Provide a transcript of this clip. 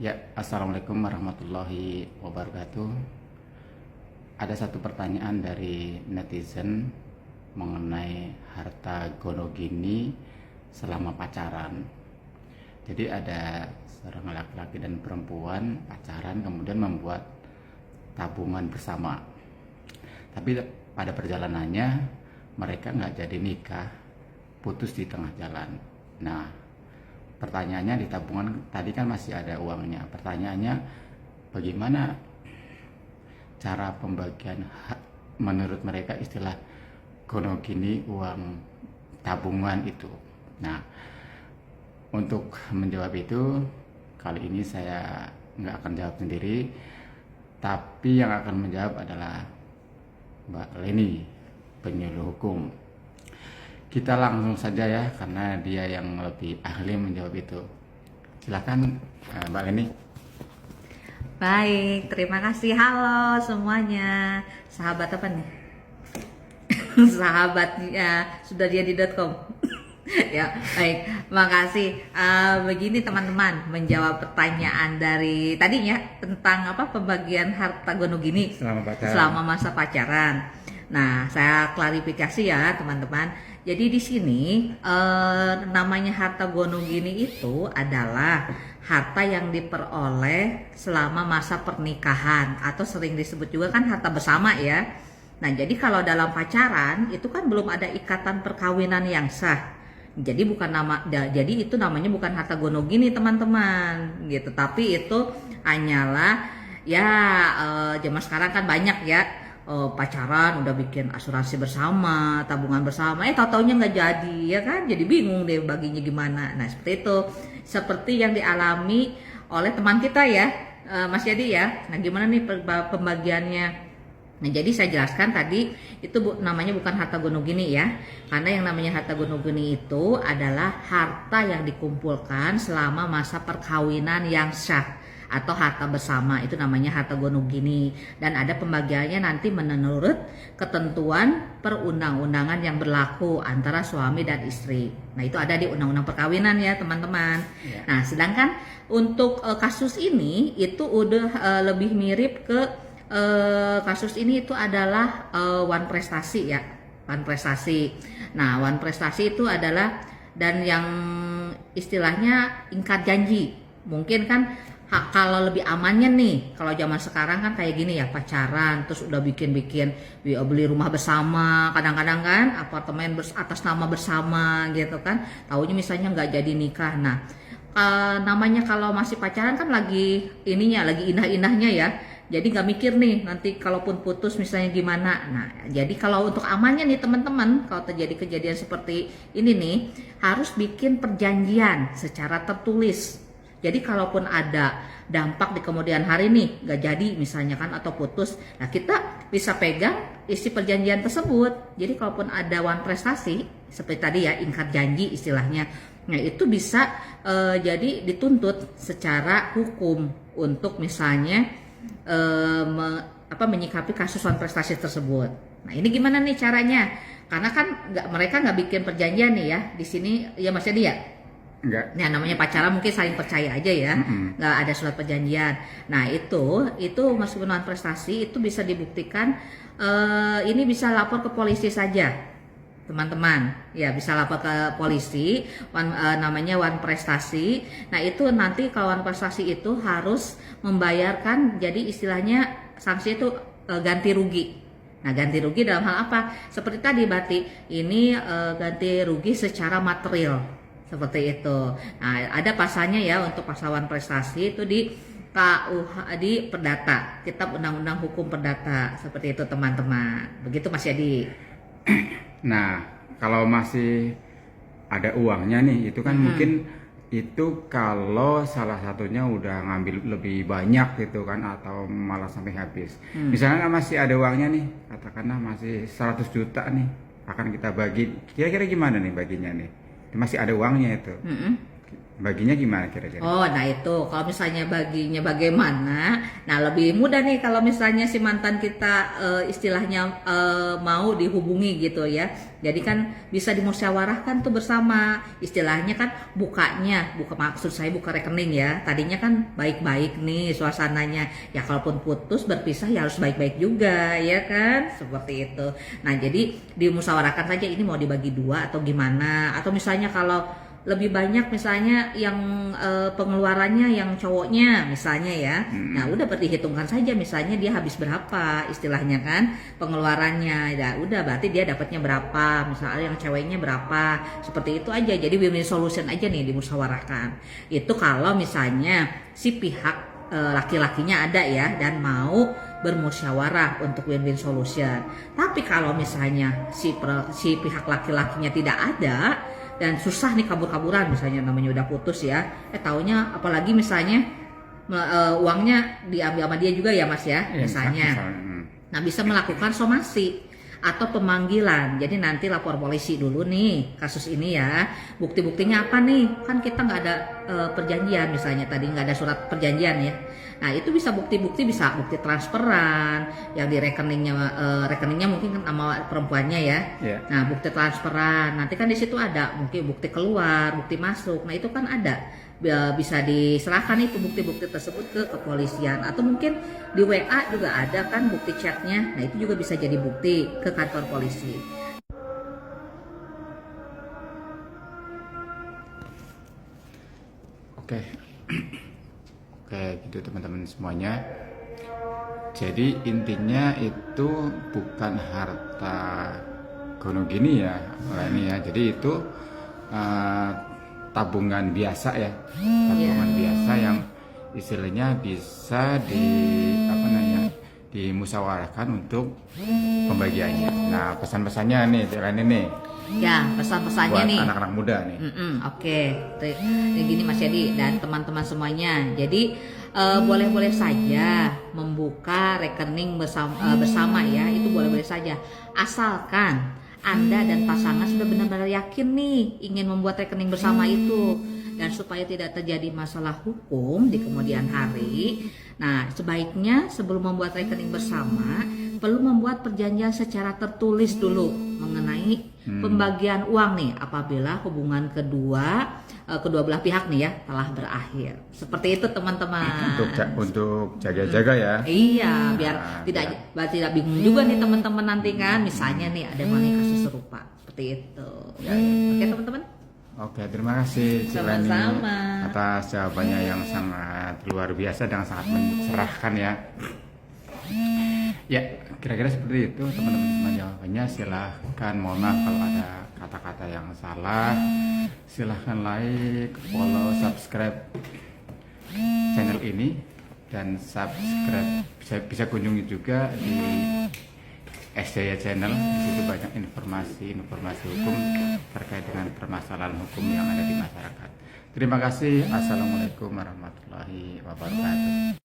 Ya, assalamualaikum warahmatullahi wabarakatuh. Ada satu pertanyaan dari netizen mengenai harta gono gini selama pacaran. Jadi ada seorang laki-laki dan perempuan pacaran kemudian membuat tabungan bersama. Tapi pada perjalanannya mereka nggak jadi nikah, putus di tengah jalan. Nah, pertanyaannya di tabungan tadi kan masih ada uangnya. Pertanyaannya bagaimana cara pembagian hak menurut mereka istilah gono gini uang tabungan itu. Nah, untuk menjawab itu kali ini saya nggak akan jawab sendiri, tapi yang akan menjawab adalah Mbak Leni, penyuluh hukum. Kita langsung saja ya, karena dia yang lebih ahli menjawab itu. Silakan Mbak Leni. Baik, terima kasih. Halo semuanya. Sahabat apa nih? Sahabatnya sudah dia di .com. Ya, baik. Makasih. Begini teman-teman, menjawab pertanyaan dari tadinya tentang pembagian harta gono gini selama masa pacaran. Nah, saya klarifikasi ya teman-teman. Jadi di sini namanya harta gono gini itu adalah harta yang diperoleh selama masa pernikahan atau sering disebut juga kan harta bersama ya. Nah, jadi kalau dalam pacaran itu kan belum ada ikatan perkawinan yang sah. Jadi jadi itu namanya bukan harta gono gini teman-teman gitu. Tapi itu hanyalah ya zaman sekarang kan banyak ya. Pacaran udah bikin asuransi bersama, tabungan bersama, tau-taunya nggak jadi ya kan, jadi bingung deh baginya gimana. Nah seperti itu, seperti yang dialami oleh teman kita ya, Mas Yadi ya. Nah gimana nih pembagiannya? Nah jadi saya jelaskan tadi itu namanya bukan harta gono gini ya, karena yang namanya harta gono gini itu adalah harta yang dikumpulkan selama masa perkawinan yang sah atau harta bersama, itu namanya harta gono gini, dan ada pembagiannya nanti menurut ketentuan perundang-undangan yang berlaku antara suami dan istri. Nah itu ada di undang-undang perkawinan ya teman-teman ya. Nah sedangkan untuk kasus ini itu udah lebih mirip ke kasus ini itu adalah wan prestasi ya, wan prestasi. Nah wan prestasi itu adalah dan yang istilahnya ingkar janji. Mungkin kan kalau lebih amannya nih, kalau zaman sekarang kan kayak gini ya, pacaran terus udah bikin beli rumah bersama, kadang-kadang kan apartemen atas nama bersama gitu kan, taunya misalnya nggak jadi nikah. Nah namanya kalau masih pacaran kan lagi indah-indahnya ya, jadi nggak mikir nih nanti kalaupun putus misalnya gimana. Nah jadi kalau untuk amannya nih teman-teman, kalau terjadi kejadian seperti ini nih, harus bikin perjanjian secara tertulis. Jadi kalaupun ada dampak di kemudian hari nih gak jadi misalnya kan atau putus, nah kita bisa pegang isi perjanjian tersebut. Jadi kalaupun ada wan prestasi seperti tadi ya, ingkar janji istilahnya, nah itu bisa jadi dituntut secara hukum untuk misalnya menyikapi kasus wan prestasi tersebut. Nah ini gimana nih caranya? Karena kan mereka nggak bikin perjanjian nih ya di sini ya Mas Yadi ya. Enggak. Nah namanya pacaran mungkin saling percaya aja ya, nggak ada surat perjanjian. Nah itu meskipun non prestasi itu bisa dibuktikan, ini bisa lapor ke polisi saja teman-teman ya, bisa lapor ke polisi namanya wan prestasi. Nah itu nanti kalau wan prestasi itu harus membayarkan, jadi istilahnya sanksi itu ganti rugi. Nah ganti rugi dalam hal apa? Seperti tadi berarti ini ganti rugi secara material. Seperti itu. Nah, ada pasalnya ya untuk pasal wan prestasi itu di KUH di Perdata, Kitab Undang-Undang Hukum Perdata. Seperti itu teman-teman. Begitu Mas Yadi. Nah, kalau masih ada uangnya nih, itu kan mungkin itu kalau salah satunya udah ngambil lebih banyak gitu kan, atau malah sampai habis. Misalnya masih ada uangnya nih, katakanlah masih 100 juta nih, akan kita bagi. Kira-kira gimana nih baginya nih? Masih ada uangnya itu. baginya gimana kira-kira? Oh, nah itu kalau misalnya baginya bagaimana, nah lebih mudah nih kalau misalnya si mantan kita istilahnya mau dihubungi gitu ya. Jadi kan bisa dimusyawarahkan tuh bersama. Istilahnya kan buka maksud saya buka rekening ya. Tadinya kan baik-baik nih suasananya. Ya kalaupun putus berpisah ya harus baik-baik juga ya kan, seperti itu. Nah jadi dimusyawarahkan saja ini mau dibagi dua atau gimana. Atau misalnya kalau lebih banyak misalnya yang pengeluarannya yang cowoknya misalnya ya. Nah, udah diperhitungkan saja misalnya dia habis berapa istilahnya kan pengeluarannya. Ya udah berarti dia dapatnya berapa, misalnya yang ceweknya berapa. Seperti itu aja. Jadi win-win solution aja nih dimusyawarahkan. Itu kalau misalnya si pihak laki-lakinya ada ya dan mau bermusyawarah untuk win-win solution. Tapi kalau misalnya si pihak laki-lakinya tidak ada dan susah nih kabur-kaburan misalnya namanya udah putus ya, taunya apalagi misalnya uangnya diambil sama dia juga ya Mas ya, misalnya. Nah bisa melakukan somasi atau pemanggilan. Jadi nanti lapor polisi dulu nih kasus ini ya. Bukti-buktinya apa nih? Kan kita nggak ada perjanjian misalnya tadi nggak ada surat perjanjian ya. Nah itu bisa bukti-bukti, bisa bukti transferan yang di rekeningnya mungkin kan sama perempuannya ya. Nah bukti transferan nanti kan di situ ada mungkin bukti keluar, bukti masuk. Nah itu kan ada bisa diserahkan itu bukti-bukti tersebut ke kepolisian atau mungkin di WA juga ada kan bukti chatnya. Nah itu juga bisa jadi bukti ke kantor polisi. Oke. Oke, gitu teman-teman semuanya. Jadi intinya itu bukan harta gono gini ya, ini ya. Jadi itu tabungan biasa ya, tabungan biasa yang istilahnya bisa dimusyawarahkan untuk pembagiannya. Nah pesan-pesannya nih, nih. Ya, pesan-pesannya buat nih. anak-anak muda nih. Oke. Gini Mas Yadi dan teman-teman semuanya. Jadi boleh-boleh saja membuka rekening bersama ya. Itu boleh-boleh saja. Asalkan Anda dan pasangan sudah benar-benar yakin nih ingin membuat rekening bersama itu. Dan supaya tidak terjadi masalah hukum di kemudian hari. Nah, sebaiknya sebelum membuat rekening bersama perlu membuat perjanjian secara tertulis dulu mengenai pembagian uang nih apabila hubungan kedua belah pihak nih ya telah berakhir. Seperti itu teman-teman. Untuk jaga-jaga ya. Iya, biar tidak bingung juga nih teman-teman nanti kan. Misalnya nih ada kasus serupa seperti itu. Oke teman-teman. Oke, terima kasih Cik Lani Sama-sama. atas jawabannya yang sangat luar biasa dan sangat mencerahkan ya. Ya, kira-kira seperti itu teman-teman semua jawabannya. Silahkan, mohon maaf kalau ada kata-kata yang salah. Silahkan like, follow, subscribe channel ini dan subscribe bisa kunjungi juga di SJY Channel. Di situ banyak informasi hukum terkait dengan permasalahan hukum yang ada di masyarakat. Terima kasih. Assalamualaikum warahmatullahi wabarakatuh.